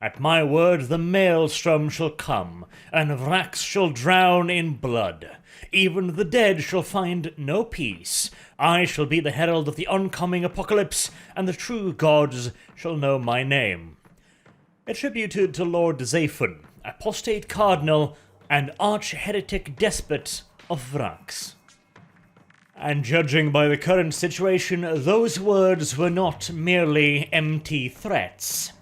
At my word the maelstrom shall come, and Vraks shall drown in blood. Even the dead shall find no peace. I shall be the herald of the oncoming apocalypse, and the true gods shall know my name. Attributed to Lord Zaphon, apostate cardinal and arch-heretic despot of Vraks. And judging by the current situation, those words were not merely empty threats.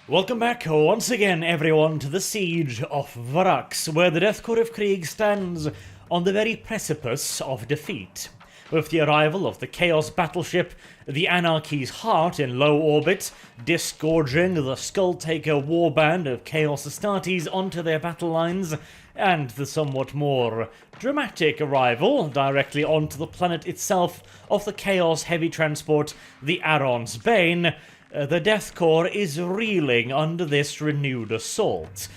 Welcome back once again, everyone, to the Siege of Verax, where the Death Korps of Krieg stands on the very precipice of defeat. With the arrival of the Chaos battleship, the Anarchy's Heart in low orbit, disgorging the Skulltaker warband of Chaos Astartes onto their battle lines, and the somewhat more dramatic arrival, directly onto the planet itself, of the Chaos heavy transport, the Aron's Bane, the Death Korps is reeling under this renewed assault.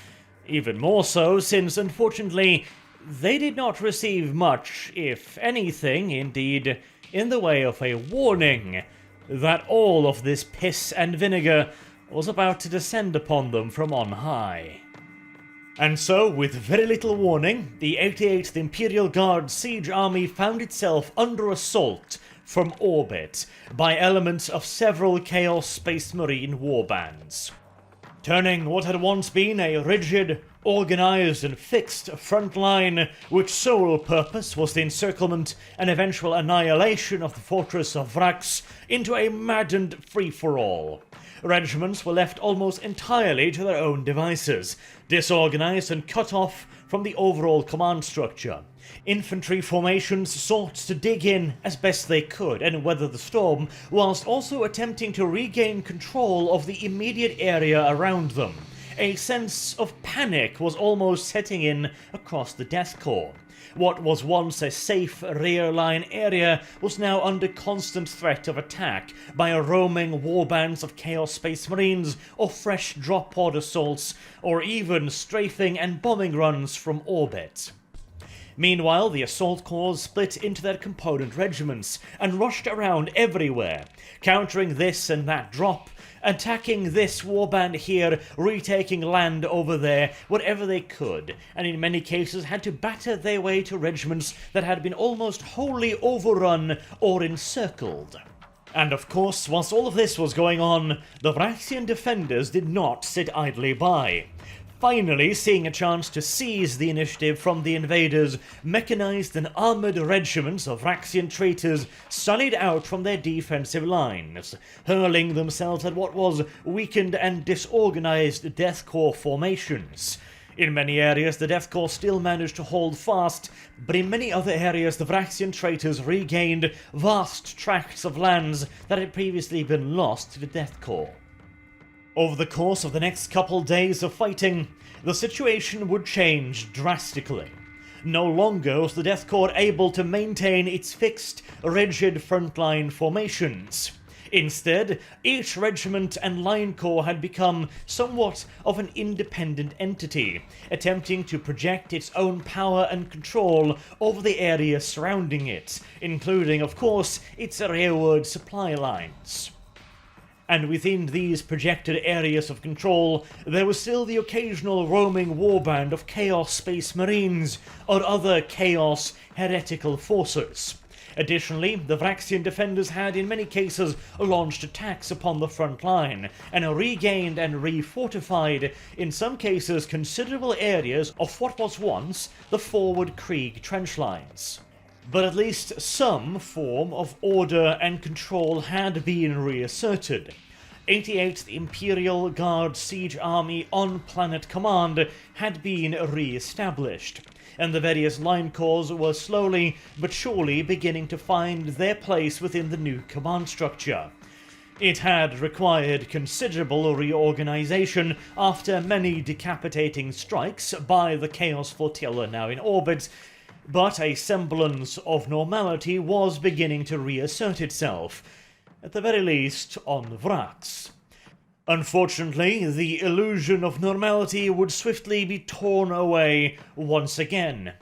Even more so since, unfortunately, they did not receive much, if anything, indeed, in the way of a warning that all of this piss and vinegar was about to descend upon them from on high. And so, with very little warning, the 88th Imperial Guard siege army found itself under assault from orbit by elements of several Chaos Space Marine warbands. Turning what had once been a rigid, organized and fixed front line, which sole purpose was the encirclement and eventual annihilation of the fortress of Vraks, into a maddened free-for-all. Regiments were left almost entirely to their own devices, disorganized and cut off from the overall command structure. Infantry formations sought to dig in as best they could and weather the storm, whilst also attempting to regain control of the immediate area around them. A sense of panic was almost setting in across the Death Korps. What was once a safe rear line area was now under constant threat of attack by roaming warbands of Chaos Space Marines, or fresh drop pod assaults, or even strafing and bombing runs from orbit. Meanwhile, the assault corps split into their component regiments and rushed around everywhere, countering this and that drop, attacking this warband here, retaking land over there, whatever they could, and in many cases had to batter their way to regiments that had been almost wholly overrun or encircled. And of course, whilst all of this was going on, the Vraxian defenders did not sit idly by. Finally, seeing a chance to seize the initiative from the invaders, mechanized and armoured regiments of Vraxian traitors sallied out from their defensive lines, hurling themselves at what was weakened and disorganized Death Korps formations. In many areas, the Death Korps still managed to hold fast, but in many other areas, the Vraxian traitors regained vast tracts of lands that had previously been lost to the Death Korps. Over the course of the next couple days of fighting, the situation would change drastically. No longer was the Death Korps able to maintain its fixed, rigid frontline formations. Instead, each regiment and line corps had become somewhat of an independent entity, attempting to project its own power and control over the area surrounding it, including, of course, its rearward supply lines. And within these projected areas of control, there was still the occasional roaming warband of Chaos Space Marines or other Chaos heretical forces. Additionally, the Vraxian defenders had in many cases launched attacks upon the front line, and regained and refortified, in some cases, considerable areas of what was once the forward Krieg trench lines. But at least some form of order and control had been reasserted. 88th Imperial Guard Siege Army on-planet command had been re-established, and the various line corps were slowly but surely beginning to find their place within the new command structure. It had required considerable reorganization after many decapitating strikes by the Chaos Flotilla now in orbit, but a semblance of normality was beginning to reassert itself, at the very least on Vraks. Unfortunately, the illusion of normality would swiftly be torn away once again,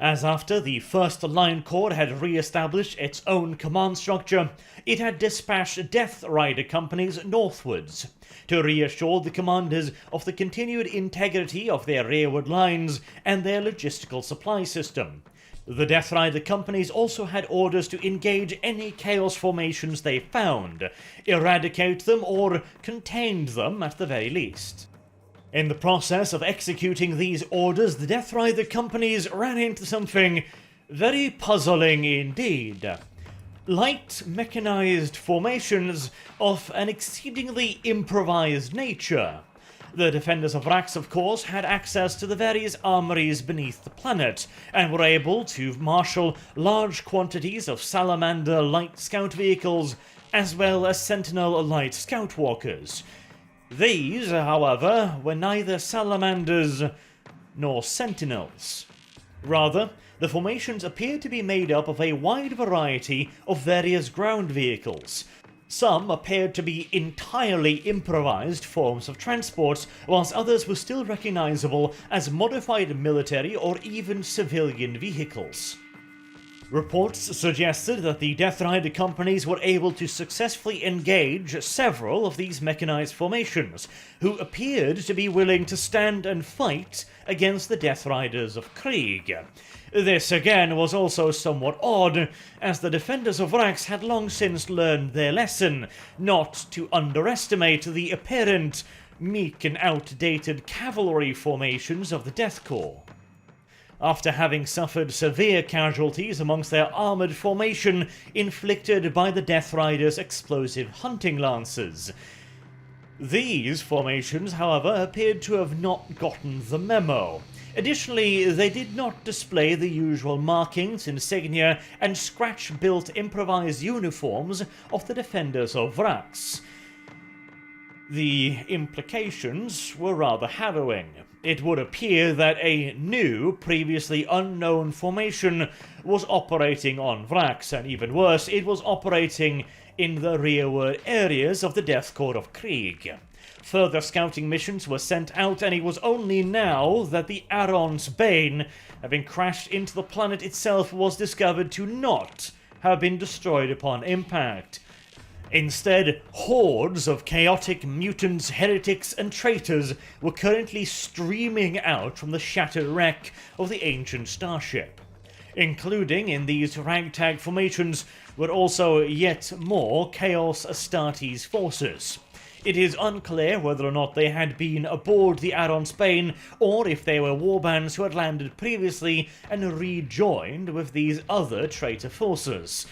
as after the 1st Line Corps had re-established its own command structure, it had dispatched Death Rider companies northwards to reassure the commanders of the continued integrity of their rearward lines and their logistical supply system. The Death Rider companies also had orders to engage any Chaos formations they found, eradicate them or contain them at the very least. In the process of executing these orders, the Death Rider companies ran into something very puzzling indeed. Light mechanized formations of an exceedingly improvised nature. The defenders of Vraks, of course, had access to the various armories beneath the planet, and were able to marshal large quantities of Salamander light scout vehicles, as well as Sentinel light scout walkers. These, however, were neither Salamanders nor Sentinels. Rather, the formations appeared to be made up of a wide variety of various ground vehicles. Some appeared to be entirely improvised forms of transport, whilst others were still recognizable as modified military or even civilian vehicles. Reports suggested that the Death Rider companies were able to successfully engage several of these mechanized formations, who appeared to be willing to stand and fight against the Death Riders of Krieg. This again was also somewhat odd, as the defenders of Vraks had long since learned their lesson, not to underestimate the apparent meek and outdated cavalry formations of the Death Korps. After having suffered severe casualties amongst their armoured formation inflicted by the Death Riders' explosive hunting lances. These formations, however, appeared to have not gotten the memo. Additionally, they did not display the usual markings, insignia, and scratch-built improvised uniforms of the defenders of Vraks. The implications were rather harrowing. It would appear that a new, previously unknown formation was operating on Vraks, and even worse, it was operating in the rearward areas of the Death Korps of Krieg. Further scouting missions were sent out, and it was only now that the Aron's Bane, having crashed into the planet itself, was discovered to not have been destroyed upon impact. Instead, hordes of chaotic mutants, heretics, and traitors were currently streaming out from the shattered wreck of the ancient starship. Including in these ragtag formations were also yet more Chaos Astartes forces. It is unclear whether or not they had been aboard the Aron Spain, or if they were warbands who had landed previously and rejoined with these other traitor forces.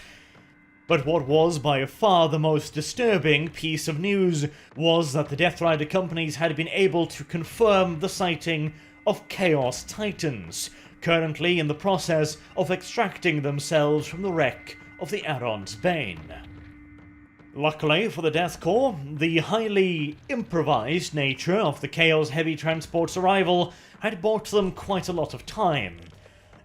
But what was by far the most disturbing piece of news was that the Death Rider companies had been able to confirm the sighting of Chaos Titans, currently in the process of extracting themselves from the wreck of the Aron's Bane. Luckily for the Death Korps, the highly improvised nature of the Chaos Heavy Transport's arrival had bought them quite a lot of time.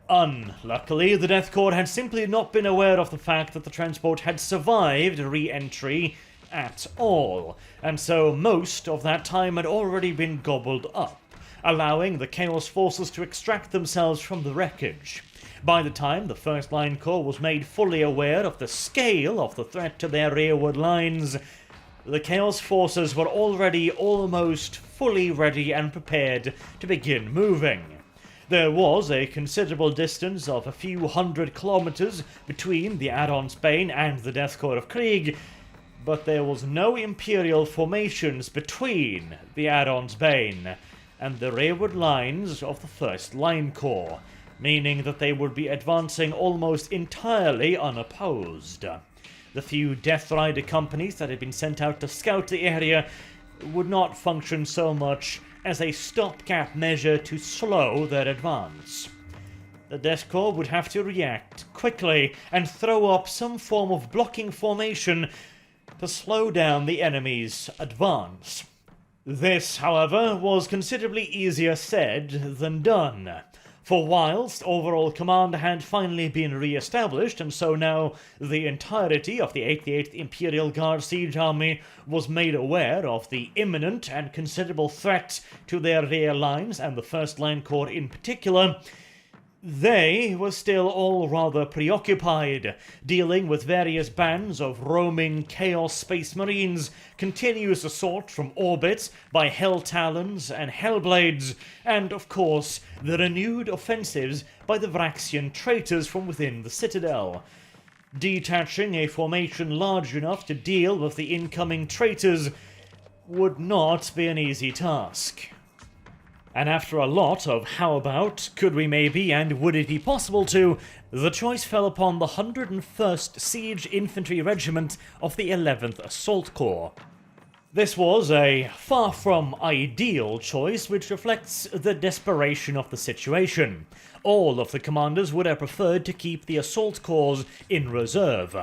Unluckily, the Death Korps had simply not been aware of the fact that the transport had survived re-entry at all, and so most of that time had already been gobbled up, allowing the Chaos forces to extract themselves from the wreckage. By the time the 1st Line Corps was made fully aware of the scale of the threat to their rearward lines, the Chaos forces were already almost fully ready and prepared to begin moving. There was a considerable distance of a few hundred kilometers between the Aron Spain and the Death Korps of Krieg, but there was no Imperial formations between the Aron's Bane and the rearward lines of the 1st Line Corps, meaning that they would be advancing almost entirely unopposed. The few Death Rider companies that had been sent out to scout the area would not function so much as a stopgap measure to slow their advance. The Death Korps would have to react quickly and throw up some form of blocking formation to slow down the enemy's advance. This, however, was considerably easier said than done, for whilst overall command had finally been re-established, and so now the entirety of the 88th Imperial Guard Siege Army was made aware of the imminent and considerable threat to their rear lines, and the 1st Line Corps in particular, They were still all rather preoccupied, dealing with various bands of roaming Chaos Space Marines, continuous assault from orbit by Hell Talons and Hellblades, and of course the renewed offensives by the Vraxian traitors from within the Citadel. Detaching a formation large enough to deal with the incoming traitors would not be an easy task. And after a lot of how about, could we maybe, and would it be possible to, the choice fell upon the 101st Siege Infantry Regiment of the 11th Assault Corps. This was a far from ideal choice, which reflects the desperation of the situation. All of the commanders would have preferred to keep the assault corps in reserve.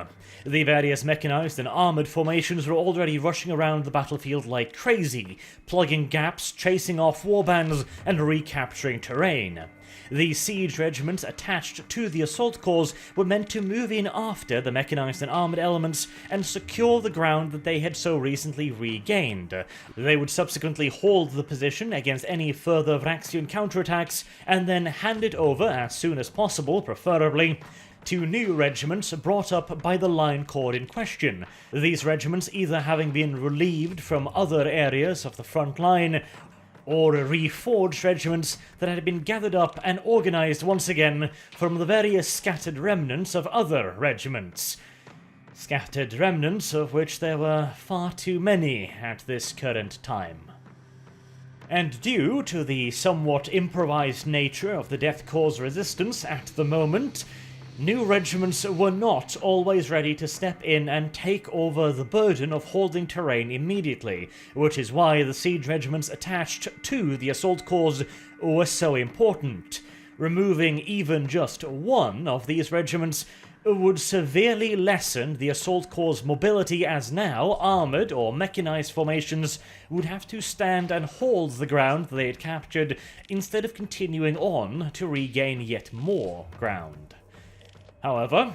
The various mechanized and armoured formations were already rushing around the battlefield like crazy, plugging gaps, chasing off warbands, and recapturing terrain. The siege regiments attached to the assault corps were meant to move in after the mechanized and armoured elements and secure the ground that they had so recently regained. They would subsequently hold the position against any further Vraxian counterattacks, and then hand it over as soon as possible, preferably, to new regiments brought up by the line corps in question, these regiments either having been relieved from other areas of the front line, or reforged regiments that had been gathered up and organised once again from the various scattered remnants of other regiments. Scattered remnants of which there were far too many at this current time. And due to the somewhat improvised nature of the Death Korps resistance at the moment, new regiments were not always ready to step in and take over the burden of holding terrain immediately, which is why the siege regiments attached to the assault corps were so important. Removing even just one of these regiments would severely lessen the assault corps' mobility, as now armoured or mechanized formations would have to stand and hold the ground they had captured instead of continuing on to regain yet more ground. However,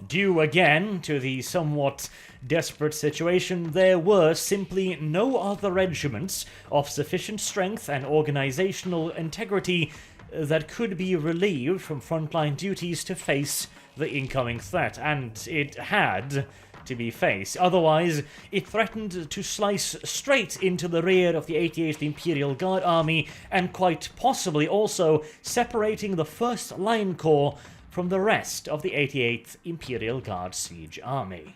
due again to the somewhat desperate situation, there were simply no other regiments of sufficient strength and organizational integrity that could be relieved from frontline duties to face the incoming threat, and it had to be faced. Otherwise, it threatened to slice straight into the rear of the 88th Imperial Guard Army, and quite possibly also separating the 1st Line Corps from the rest of the 88th Imperial Guard Siege Army.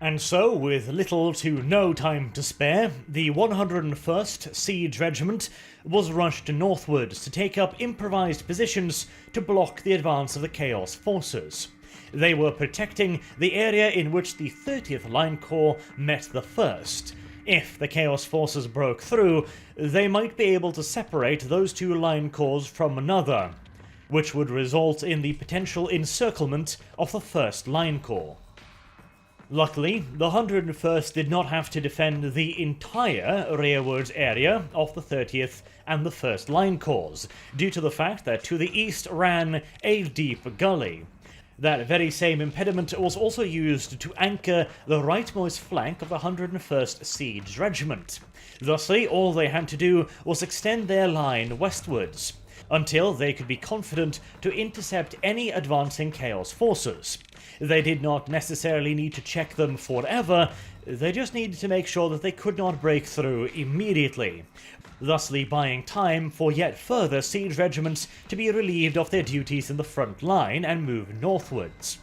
And so, with little to no time to spare, the 101st Siege Regiment was rushed northwards to take up improvised positions to block the advance of the Chaos Forces. They were protecting the area in which the 30th Line Corps met the 1st. If the Chaos Forces broke through, they might be able to separate those two Line Corps from another, which would result in the potential encirclement of the 1st Line Corps. Luckily, the 101st did not have to defend the entire rearwards area of the 30th and the 1st Line Corps, due to the fact that to the east ran a deep gully. That very same impediment was also used to anchor the rightmost flank of the 101st Siege Regiment. Thusly, all they had to do was extend their line westwards, until they could be confident to intercept any advancing Chaos Forces. They did not necessarily need to check them forever, they just needed to make sure that they could not break through immediately, thusly buying time for yet further siege regiments to be relieved of their duties in the front line and move northwards.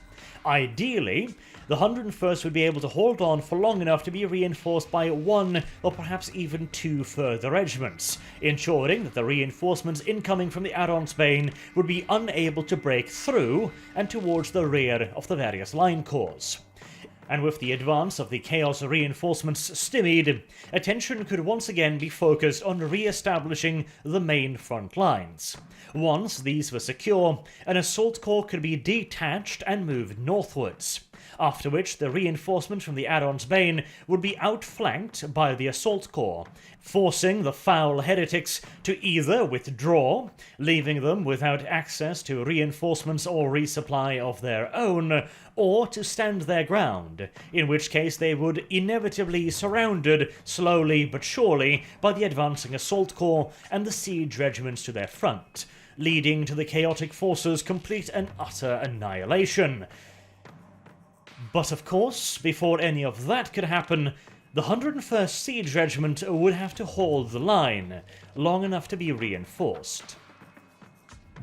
Ideally, the 101st would be able to hold on for long enough to be reinforced by one or perhaps even two further regiments, ensuring that the reinforcements incoming from the Aronsbane would be unable to break through and towards the rear of the various line corps. And with the advance of the Chaos reinforcements stymied, attention could once again be focused on re-establishing the main front lines. Once these were secure, an assault corps could be detached and moved northwards, after which the reinforcements from the Aronsbane would be outflanked by the assault corps, forcing the foul heretics to either withdraw, leaving them without access to reinforcements or resupply of their own, or to stand their ground, in which case they would inevitably be surrounded slowly but surely by the advancing assault corps and the siege regiments to their front, leading to the chaotic forces' complete and utter annihilation. But of course, before any of that could happen, the 101st Siege Regiment would have to hold the line, long enough to be reinforced.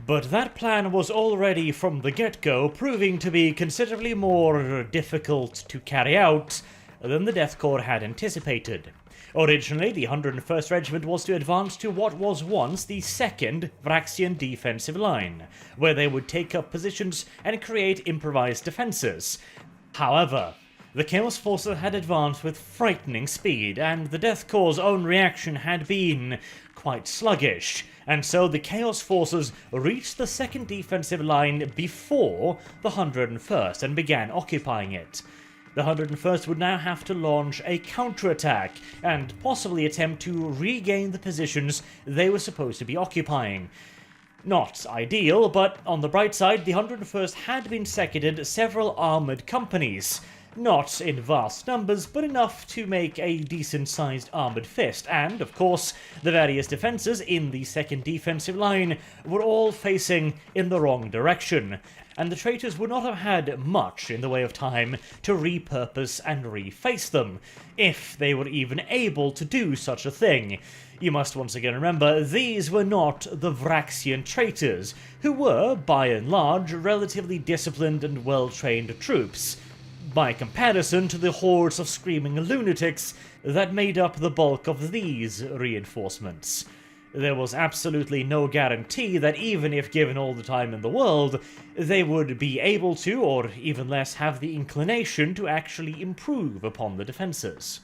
But that plan was already from the get-go proving to be considerably more difficult to carry out than the Death Korps had anticipated. Originally, the 101st Regiment was to advance to what was once the 2nd Vraxian defensive line, where they would take up positions and create improvised defences. However, the Chaos Forces had advanced with frightening speed, and the Death Korps' own reaction had been quite sluggish, and so the Chaos Forces reached the 2nd defensive line before the 101st and began occupying it. The 101st would now have to launch a counterattack and possibly attempt to regain the positions they were supposed to be occupying. Not ideal, but on the bright side, the 101st had been seconded several armoured companies. Not in vast numbers, but enough to make a decent-sized armoured fist, and, of course, the various defences in the 2nd defensive line were all facing in the wrong direction, and the traitors would not have had much in the way of time to repurpose and reface them, if they were even able to do such a thing. You must once again remember, these were not the Vraxian traitors, who were, by and large, relatively disciplined and well-trained troops, by comparison to the hordes of screaming lunatics that made up the bulk of these reinforcements. There was absolutely no guarantee that even if given all the time in the world, they would be able to, or even less have the inclination to actually improve upon the defences.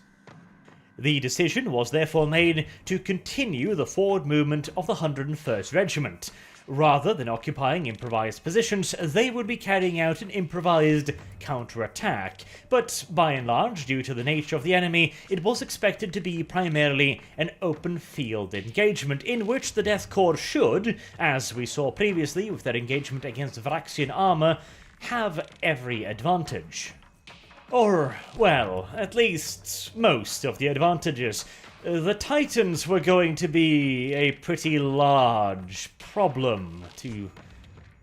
The decision was therefore made to continue the forward movement of the 101st Regiment. Rather than occupying improvised positions, they would be carrying out an improvised counterattack, but by and large, due to the nature of the enemy, it was expected to be primarily an open field engagement in which the Death Korps should, as we saw previously with their engagement against Vraxian armour, have every advantage. Or, well, at least most of the advantages. The Titans were going to be a pretty large problem, to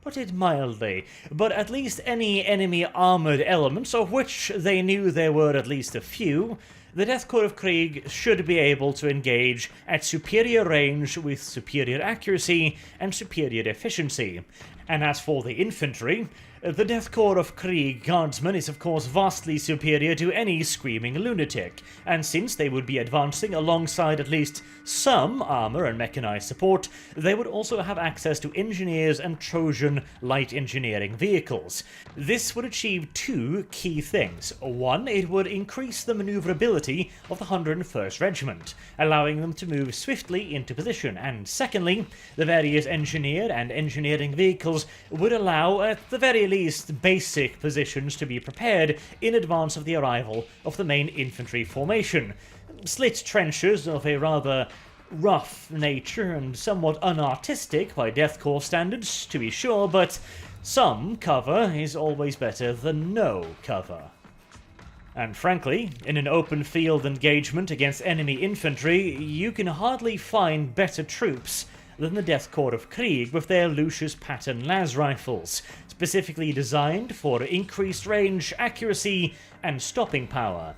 put it mildly, but at least any enemy armoured elements, of which they knew there were at least a few, the Death Korps of Krieg should be able to engage at superior range with superior accuracy and superior efficiency. And as for the infantry, the Death Korps of Krieg Guardsmen is of course vastly superior to any screaming lunatic, and since they would be advancing alongside at least some armour and mechanized support, they would also have access to engineers and Trojan light engineering vehicles. This would achieve two key things. One, it would increase the manoeuvrability of the 101st Regiment, allowing them to move swiftly into position, and secondly, the various engineer and engineering vehicles would allow, at the very least, basic positions to be prepared in advance of the arrival of the main infantry formation. Slit trenches of a rather rough nature and somewhat unartistic by Death Korps standards, to be sure, but some cover is always better than no cover. And frankly, in an open field engagement against enemy infantry, you can hardly find better troops than the Death Korps of Krieg with their Lucius Pattern las rifles, specifically designed for increased range, accuracy, and stopping power.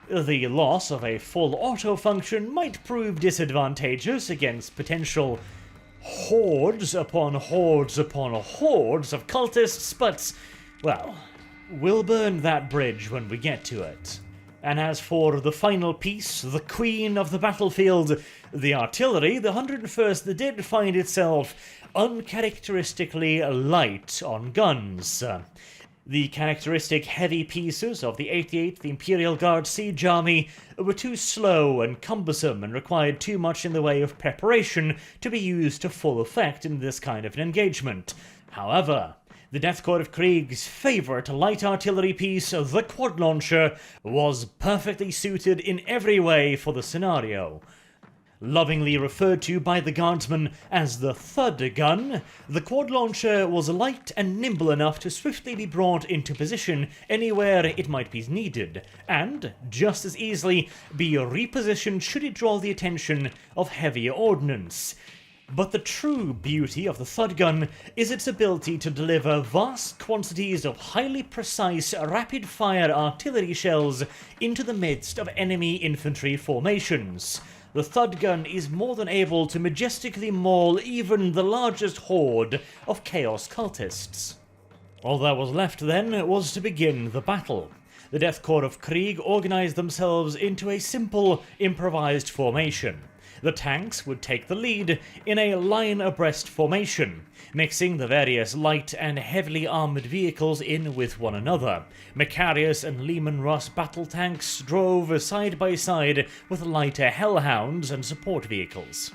The loss of a full auto function might prove disadvantageous against potential hordes upon hordes upon hordes of cultists, but, well, we'll burn that bridge when we get to it. And as for the final piece, the queen of the battlefield, the artillery, the 101st did find itself uncharacteristically light on guns. The characteristic heavy pieces of the 88th Imperial Guard Siege Army were too slow and cumbersome and required too much in the way of preparation to be used to full effect in this kind of an engagement. However, the Death Korps of Krieg's favourite light artillery piece, the quad launcher, was perfectly suited in every way for the scenario. Lovingly referred to by the guardsmen as the thud gun, the quad launcher was light and nimble enough to swiftly be brought into position anywhere it might be needed, and just as easily be repositioned should it draw the attention of heavier ordnance. But the true beauty of the Thud gun is its ability to deliver vast quantities of highly precise rapid-fire artillery shells into the midst of enemy infantry formations. The Thud gun is more than able to majestically maul even the largest horde of Chaos cultists. All that was left then was to begin the battle. The Death Korps of Krieg organized themselves into a simple, improvised formation. The tanks would take the lead in a line abreast formation, mixing the various light and heavily armoured vehicles in with one another. Macarius and Lehman Russ battle tanks drove side by side with lighter hellhounds and support vehicles.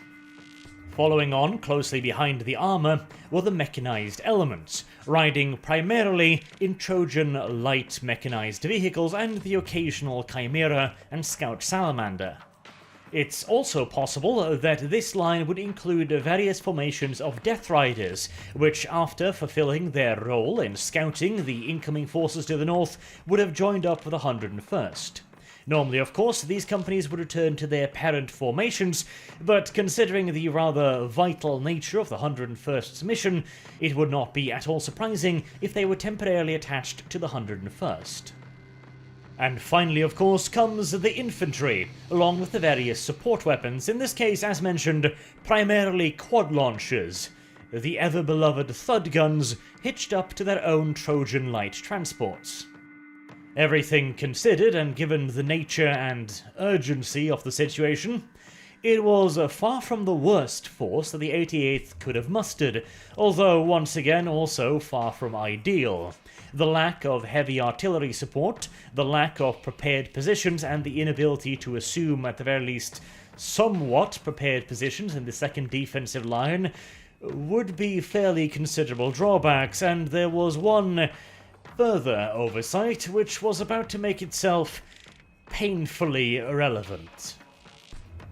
Following on closely behind the armour were the mechanized elements, riding primarily in Trojan light mechanized vehicles and the occasional Chimera and Scout Salamander. It's also possible that this line would include various formations of Death Riders, which, after fulfilling their role in scouting the incoming forces to the north, would have joined up with the 101st. Normally, of course, these companies would return to their parent formations, but considering the rather vital nature of the 101st's mission, it would not be at all surprising if they were temporarily attached to the 101st. And finally, of course, comes the infantry, along with the various support weapons, in this case, as mentioned, primarily quad launchers, the ever-beloved Thud guns hitched up to their own Trojan light transports. Everything considered, and given the nature and urgency of the situation, it was far from the worst force that the 88th could have mustered, although once again also far from ideal. The lack of heavy artillery support, the lack of prepared positions, and the inability to assume at the very least somewhat prepared positions in the second defensive line would be fairly considerable drawbacks, and there was one further oversight which was about to make itself painfully irrelevant.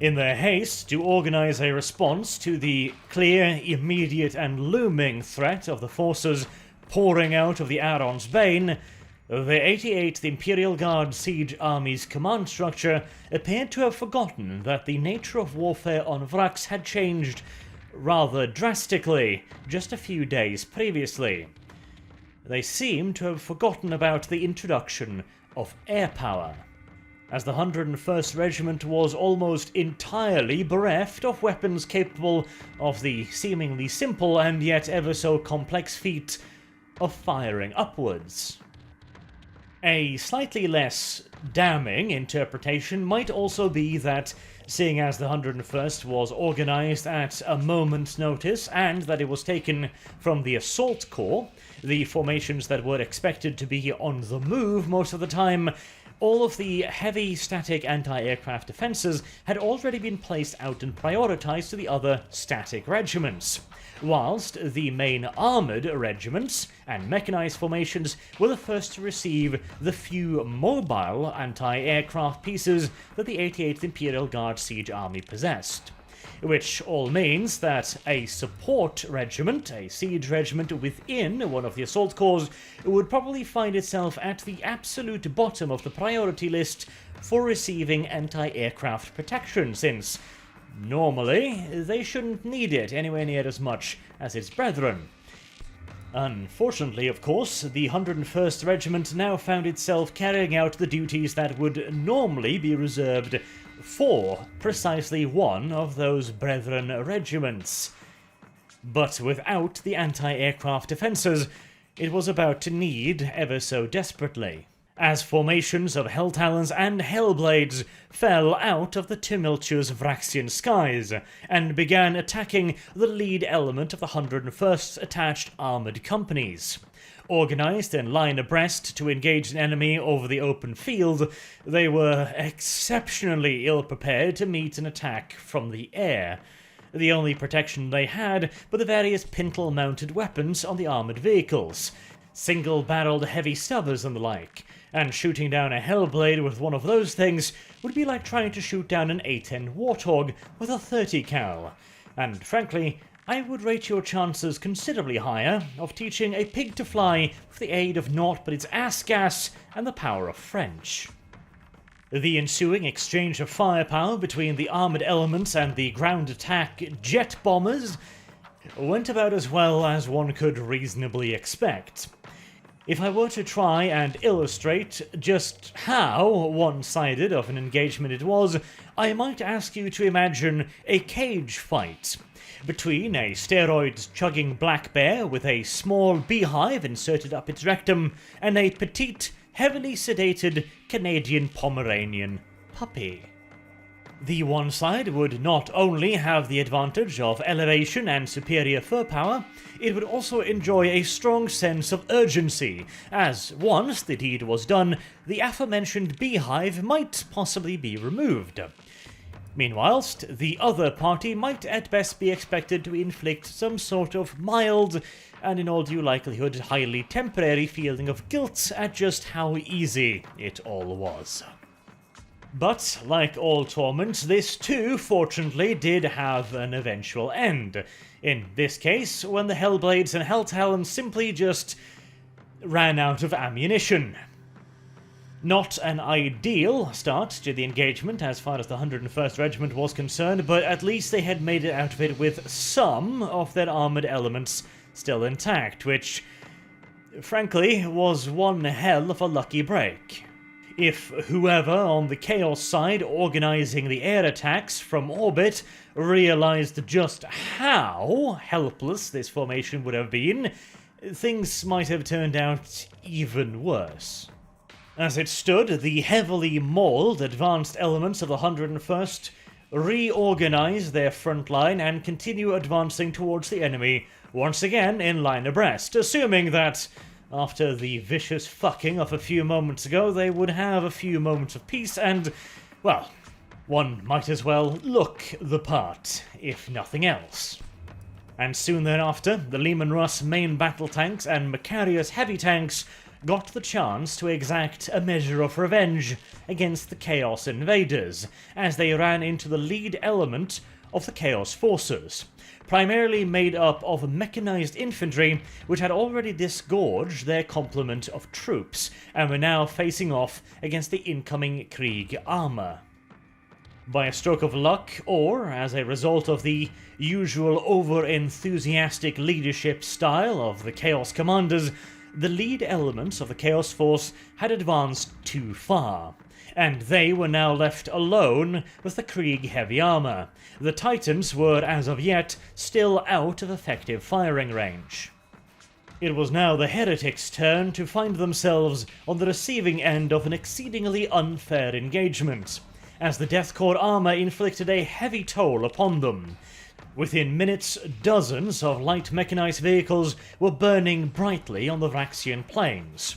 In their haste to organize a response to the clear, immediate, and looming threat of the forces pouring out of the Aron's Bane, the 88th Imperial Guard Siege Army's command structure appeared to have forgotten that the nature of warfare on Vraks had changed rather drastically just a few days previously. They seemed to have forgotten about the introduction of air power, as the 101st Regiment was almost entirely bereft of weapons capable of the seemingly simple and yet ever so complex feat of firing upwards. A slightly less damning interpretation might also be that, seeing as the 101st was organised at a moment's notice and that it was taken from the Assault Corps, the formations that were expected to be on the move most of the time, all of the heavy static anti-aircraft defences had already been placed out and prioritised to the other static regiments, whilst the main armoured regiments and mechanised formations were the first to receive the few mobile anti-aircraft pieces that the 88th Imperial Guard Siege Army possessed. Which all means that a support regiment, a siege regiment within one of the assault corps, would probably find itself at the absolute bottom of the priority list for receiving anti-aircraft protection, since normally they shouldn't need it anywhere near as much as its brethren. Unfortunately, of course, the 101st Regiment now found itself carrying out the duties that would normally be reserved for precisely one of those brethren regiments. But without the anti-aircraft defences, it was about to need ever so desperately, as formations of Helltalons and Hellblades fell out of the tumultuous Vraxian skies and began attacking the lead element of the 101st's attached armoured companies. Organised in line abreast to engage an enemy over the open field, they were exceptionally ill-prepared to meet an attack from the air. The only protection they had were the various pintle-mounted weapons on the armoured vehicles, single-barreled heavy stubbers and the like, and shooting down a Hellblade with one of those things would be like trying to shoot down an A10 Warthog with a 30 cal, and frankly, I would rate your chances considerably higher of teaching a pig to fly with the aid of naught but its ass gas and the power of French. The ensuing exchange of firepower between the armoured elements and the ground attack jet bombers went about as well as one could reasonably expect. If I were to try and illustrate just how one-sided of an engagement it was, I might ask you to imagine a cage fight between a steroid-chugging black bear with a small beehive inserted up its rectum and a petite, heavily sedated Canadian Pomeranian puppy. The one side would not only have the advantage of elevation and superior fur power, it would also enjoy a strong sense of urgency, as once the deed was done, the aforementioned beehive might possibly be removed. Meanwhilest, the other party might at best be expected to inflict some sort of mild, and in all due likelihood highly temporary feeling of guilt at just how easy it all was. But, like all torment, this too, fortunately, did have an eventual end. In this case, when the Hellblades and Helltalons simply just ran out of ammunition. Not an ideal start to the engagement as far as the 101st Regiment was concerned, but at least they had made it out of it with some of their armoured elements still intact, which, frankly, was one hell of a lucky break. If whoever on the Chaos side organizing the air attacks from orbit realized just how helpless this formation would have been, things might have turned out even worse. As it stood, the heavily mauled advanced elements of the 101st reorganize their front line and continue advancing towards the enemy, once again in line abreast, assuming that after the vicious fucking of a few moments ago, they would have a few moments of peace and, well, one might as well look the part, if nothing else. And soon thereafter, the Lehman Russ main battle tanks and Macarius heavy tanks got the chance to exact a measure of revenge against the Chaos invaders, as they ran into the lead element of the Chaos forces, primarily made up of mechanized infantry which had already disgorged their complement of troops and were now facing off against the incoming Krieg armor. By a stroke of luck, or as a result of the usual over-enthusiastic leadership style of the Chaos commanders, the lead elements of the Chaos force had advanced too far, and they were now left alone with the Krieg heavy armor. The Titans were, as of yet, still out of effective firing range. It was now the Heretics' turn to find themselves on the receiving end of an exceedingly unfair engagement, as the Death Korps armor inflicted a heavy toll upon them. Within minutes, dozens of light mechanized vehicles were burning brightly on the Vraxian plains.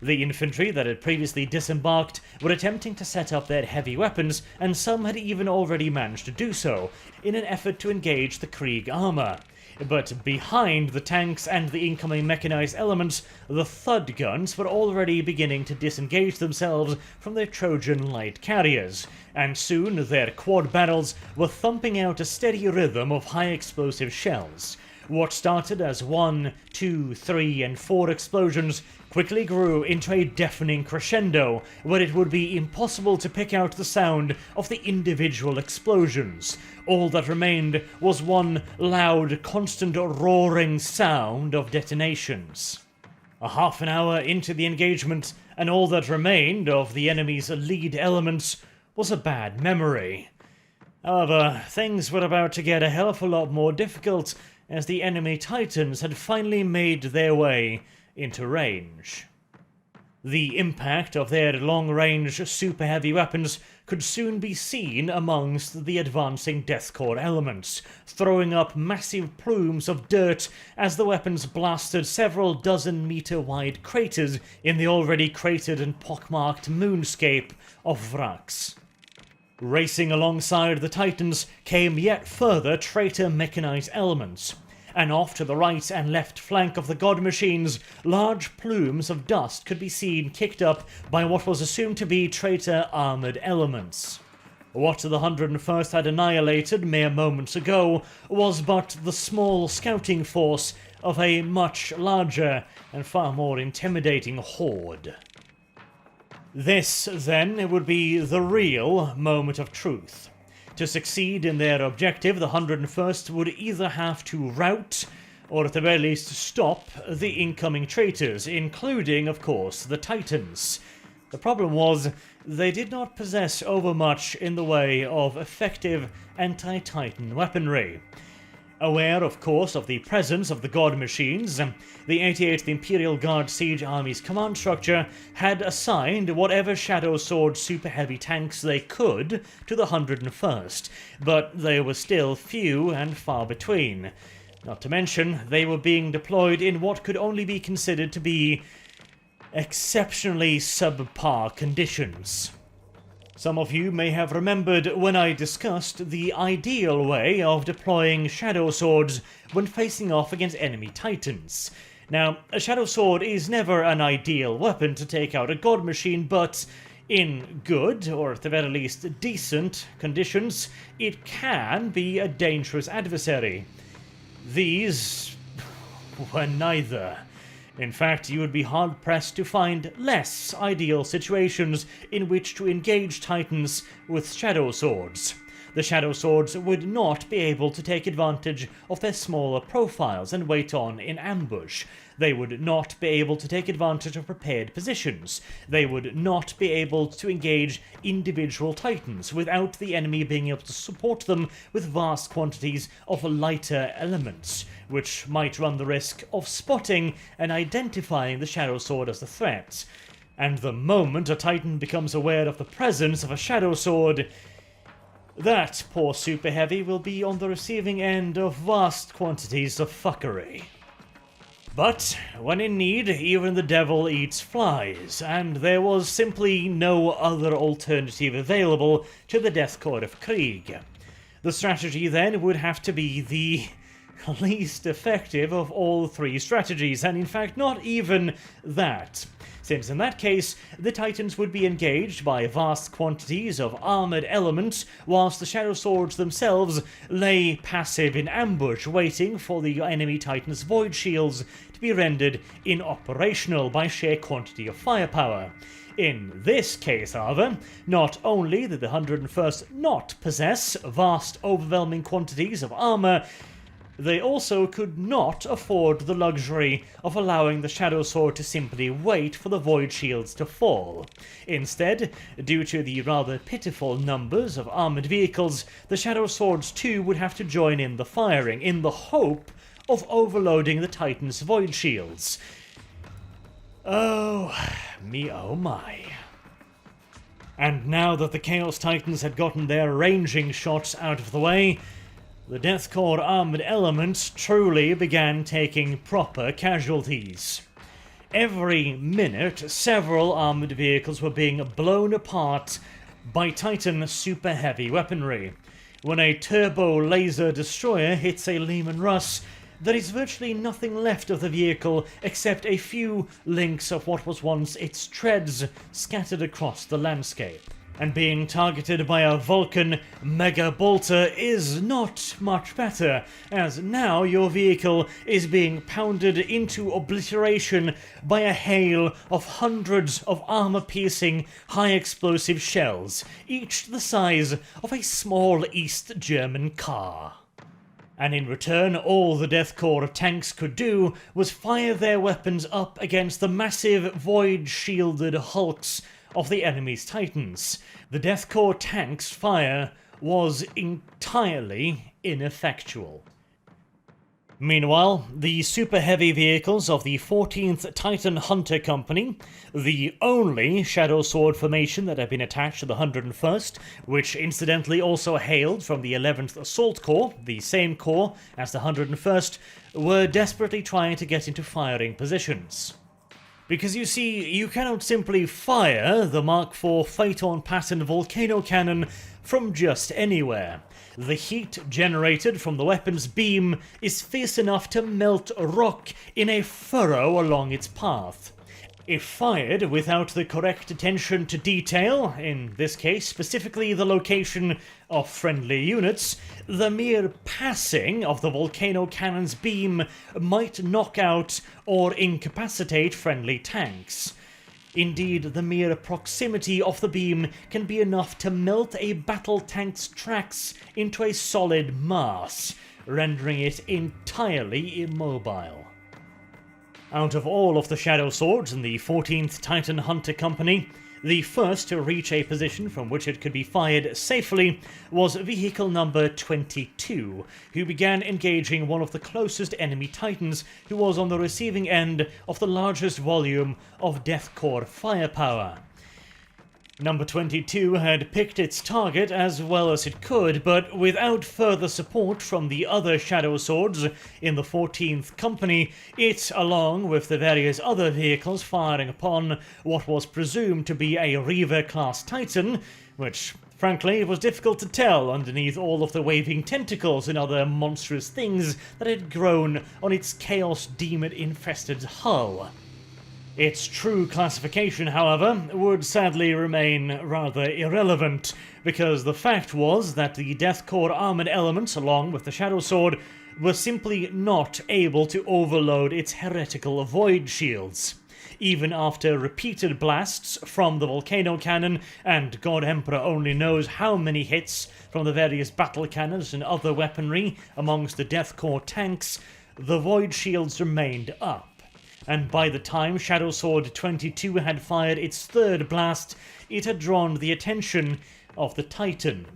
The infantry that had previously disembarked were attempting to set up their heavy weapons, and some had even already managed to do so, in an effort to engage the Krieg armor. But behind the tanks and the incoming mechanized elements, the Thud guns were already beginning to disengage themselves from their Trojan light carriers, and soon their quad barrels were thumping out a steady rhythm of high explosive shells. What started as 1, 2, 3, and 4 explosions quickly grew into a deafening crescendo, where it would be impossible to pick out the sound of the individual explosions. All that remained was one loud, constant roaring sound of detonations. A half an hour into the engagement, and all that remained of the enemy's lead elements was a bad memory. However, things were about to get a hell of a lot more difficult, as the enemy Titans had finally made their way into range. The impact of their long-range super heavy weapons could soon be seen amongst the advancing Death Korps elements, throwing up massive plumes of dirt as the weapons blasted several dozen-meter-wide craters in the already cratered and pockmarked moonscape of Vraks. Racing alongside the Titans came yet further traitor mechanized elements, and off to the right and left flank of the god machines, large plumes of dust could be seen kicked up by what was assumed to be traitor armoured elements. What the 101st had annihilated mere moments ago was but the small scouting force of a much larger and far more intimidating horde. This, then, would be the real moment of truth. To succeed in their objective, the 101st would either have to rout, or at the very least stop, the incoming traitors, including, of course, the Titans. The problem was, they did not possess overmuch in the way of effective anti-Titan weaponry. Aware, of course, of the presence of the God Machines, the 88th Imperial Guard Siege Army's command structure had assigned whatever Shadow Sword super heavy tanks they could to the 101st, but they were still few and far between. Not to mention, they were being deployed in what could only be considered to be exceptionally subpar conditions. Some of you may have remembered when I discussed the ideal way of deploying Shadow Swords when facing off against enemy Titans. Now, a Shadow Sword is never an ideal weapon to take out a God Machine, but in good, or at the very least decent, conditions, it can be a dangerous adversary. These were neither. In fact, you would be hard-pressed to find less ideal situations in which to engage Titans with Shadow Swords. The Shadow Swords would not be able to take advantage of their smaller profiles and wait on in ambush. They would not be able to take advantage of prepared positions. They would not be able to engage individual Titans without the enemy being able to support them with vast quantities of lighter elements, which might run the risk of spotting and identifying the Shadow Sword as the threat. And the moment a Titan becomes aware of the presence of a Shadow Sword, that poor Super Heavy will be on the receiving end of vast quantities of fuckery. But when in need, even the devil eats flies, and there was simply no other alternative available to the Death Korps of Krieg. The strategy then would have to be the least effective of all three strategies, and in fact not even that, since in that case the Titans would be engaged by vast quantities of armoured elements, whilst the Shadow Swords themselves lay passive in ambush, waiting for the enemy Titans' void shields to be rendered inoperational by sheer quantity of firepower. In this case, however, not only did the 101st not possess vast overwhelming quantities of armour, they also could not afford the luxury of allowing the Shadow Sword to simply wait for the void shields to fall. Instead, due to the rather pitiful numbers of armoured vehicles, the Shadow Swords too would have to join in the firing, in the hope of overloading the Titan's void shields. Oh, me oh my. And now that the Chaos Titans had gotten their ranging shots out of the way, the Death Korps armoured elements truly began taking proper casualties. Every minute, several armoured vehicles were being blown apart by Titan super heavy weaponry. When a turbo laser destroyer hits a Lehman Russ, there is virtually nothing left of the vehicle except a few links of what was once its treads scattered across the landscape. And being targeted by a Vulcan Mega Bolter is not much better, as now your vehicle is being pounded into obliteration by a hail of hundreds of armor-piercing, high-explosive shells, each the size of a small East German car. And in return, all the Death Korps tanks could do was fire their weapons up against the massive void-shielded hulks of the enemy's Titans. The Death Korps tanks' fire was entirely ineffectual. Meanwhile, the super heavy vehicles of the 14th Titan Hunter Company, the only Shadow Sword formation that had been attached to the 101st, which incidentally also hailed from the 11th Assault Corps, the same corps as the 101st, were desperately trying to get into firing positions. Because you see, you cannot simply fire the Mark IV Phaeton pattern volcano cannon from just anywhere. The heat generated from the weapon's beam is fierce enough to melt rock in a furrow along its path. If fired without the correct attention to detail, in this case specifically the location of friendly units, the mere passing of the volcano cannon's beam might knock out or incapacitate friendly tanks. Indeed, the mere proximity of the beam can be enough to melt a battle tank's tracks into a solid mass, rendering it entirely immobile. Out of all of the Shadow Swords in the 14th Titan Hunter Company, the first to reach a position from which it could be fired safely was Vehicle number 22, who began engaging one of the closest enemy Titans who was on the receiving end of the largest volume of Death Korps firepower. Number 22 had picked its target as well as it could, but without further support from the other Shadow Swords in the 14th Company, it, along with the various other vehicles firing upon what was presumed to be a Reaver-class Titan, which, frankly, was difficult to tell underneath all of the waving tentacles and other monstrous things that had grown on its Chaos Demon-infested hull. Its true classification, however, would sadly remain rather irrelevant, because the fact was that the Death Korps armoured elements, along with the Shadow Sword, were simply not able to overload its heretical void shields. Even after repeated blasts from the volcano cannon, and God Emperor only knows how many hits from the various battle cannons and other weaponry amongst the Death Korps tanks, the void shields remained up. And by the time Shadow Sword 22 had fired its third blast, it had drawn the attention of the Titan.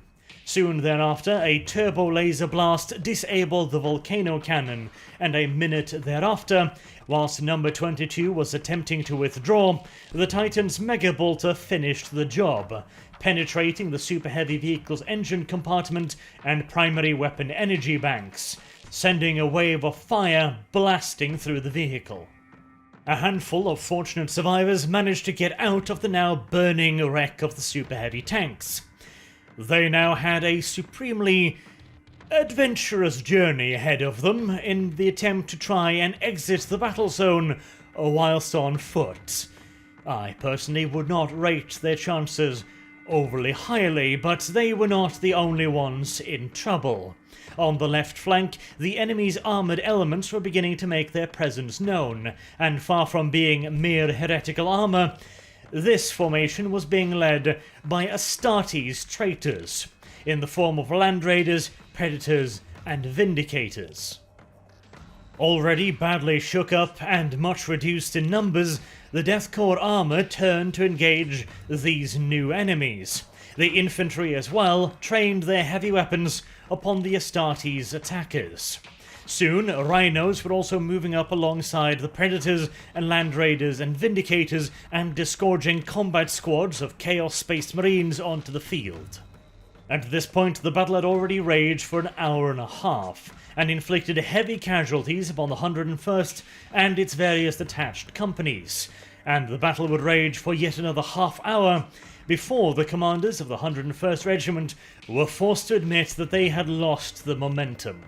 Soon thereafter, a turbo laser blast disabled the volcano cannon, and a minute thereafter, whilst number 22 was attempting to withdraw, the Titan's Mega Bolter finished the job, penetrating the Super Heavy vehicle's engine compartment and primary weapon energy banks, sending a wave of fire blasting through the vehicle. A handful of fortunate survivors managed to get out of the now burning wreck of the Super Heavy tanks. They now had a supremely adventurous journey ahead of them in the attempt to try and exit the battle zone whilst on foot. I personally would not rate their chances overly highly, but they were not the only ones in trouble. On the left flank, the enemy's armoured elements were beginning to make their presence known, and far from being mere heretical armour, this formation was being led by Astartes traitors, in the form of Land Raiders, Predators, and Vindicators. Already badly shook up and much reduced in numbers, the Death Korps armour turned to engage these new enemies. The infantry as well trained their heavy weapons upon the Astartes attackers. Soon, rhinos were also moving up alongside the Predators and Land Raiders and Vindicators and disgorging combat squads of Chaos Space Marines onto the field. At this point, the battle had already raged for an hour and a half, and inflicted heavy casualties upon the 101st and its various attached companies, and the battle would rage for yet another half hour before the commanders of the 101st Regiment were forced to admit that they had lost the momentum.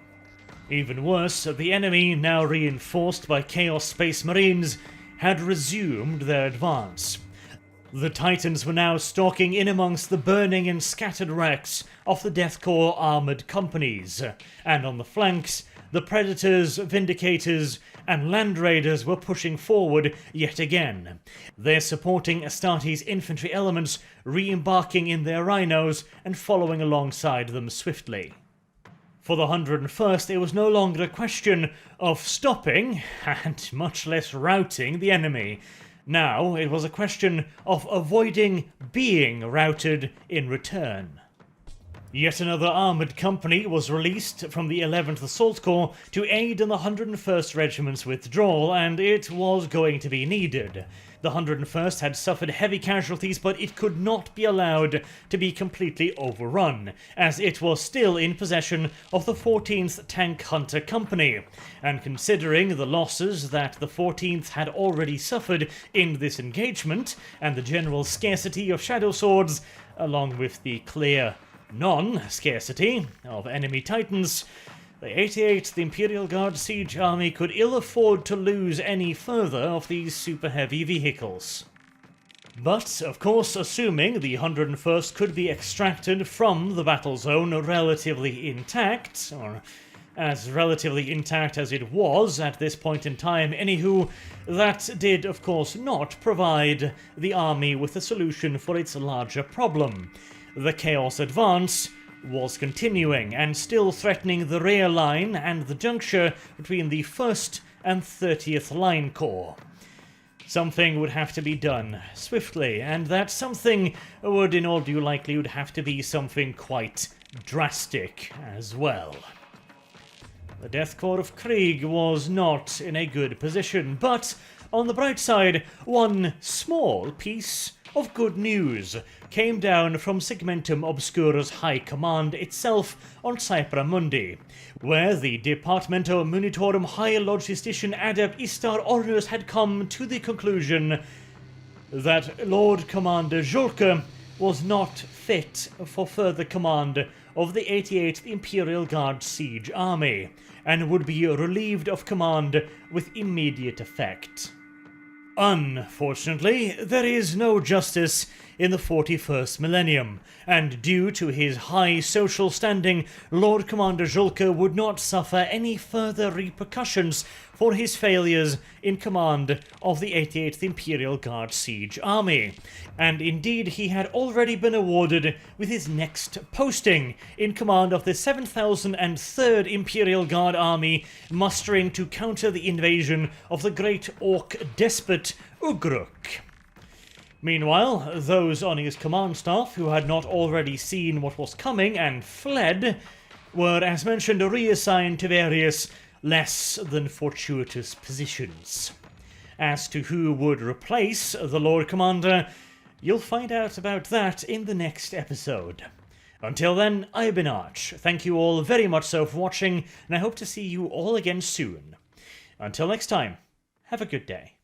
Even worse, the enemy, now reinforced by Chaos Space Marines, had resumed their advance. The Titans were now stalking in amongst the burning and scattered wrecks of the Death Korps armoured companies, and on the flanks, the Predators, Vindicators, and Land Raiders were pushing forward yet again, their supporting Astartes infantry elements re-embarking in their rhinos and following alongside them swiftly. For the 101st, it was no longer a question of stopping, and much less routing the enemy. Now it was a question of avoiding being routed in return. Yet another armoured company was released from the 11th Assault Corps to aid in the 101st Regiment's withdrawal, and it was going to be needed. The 101st had suffered heavy casualties, but it could not be allowed to be completely overrun, as it was still in possession of the 14th Tank Hunter Company, and considering the losses that the 14th had already suffered in this engagement, and the general scarcity of Shadow Swords, along with the clear non-scarcity of enemy Titans, the 88th Imperial Guard Siege Army could ill afford to lose any further of these super heavy vehicles. But, of course, assuming the 101st could be extracted from the battle zone relatively intact, or as relatively intact as it was at this point in time. Anywho, that did of course not provide the army with a solution for its larger problem. The Chaos advance was continuing and still threatening the rear line and the juncture between the 1st and 30th Line Corps. Something would have to be done swiftly, and that something would in all due likelihood have to be something quite drastic as well. The Death Korps of Krieg was not in a good position, but on the bright side, one small piece of good news came down from Segmentum Obscura's High Command itself on Cypra Mundi, where the Departamento Munitorum High Logistician Adept Istar Ornus had come to the conclusion that Lord Commander Julke was not fit for further command of the 88th Imperial Guard Siege Army, and would be relieved of command with immediate effect. Unfortunately, there is no justice in the 41st millennium, and due to his high social standing, Lord Commander Julke would not suffer any further repercussions for his failures in command of the 88th Imperial Guard Siege Army, and indeed he had already been awarded with his next posting in command of the 7,003rd Imperial Guard Army, mustering to counter the invasion of the great Orc despot Ugruk. Meanwhile, those on his command staff who had not already seen what was coming and fled were, as mentioned, reassigned to various less than fortuitous positions. As to who would replace the Lord Commander, you'll find out about that in the next episode. Until then, I've been Arch. Thank you all very much so for watching, and I hope to see you all again soon. Until next time, have a good day.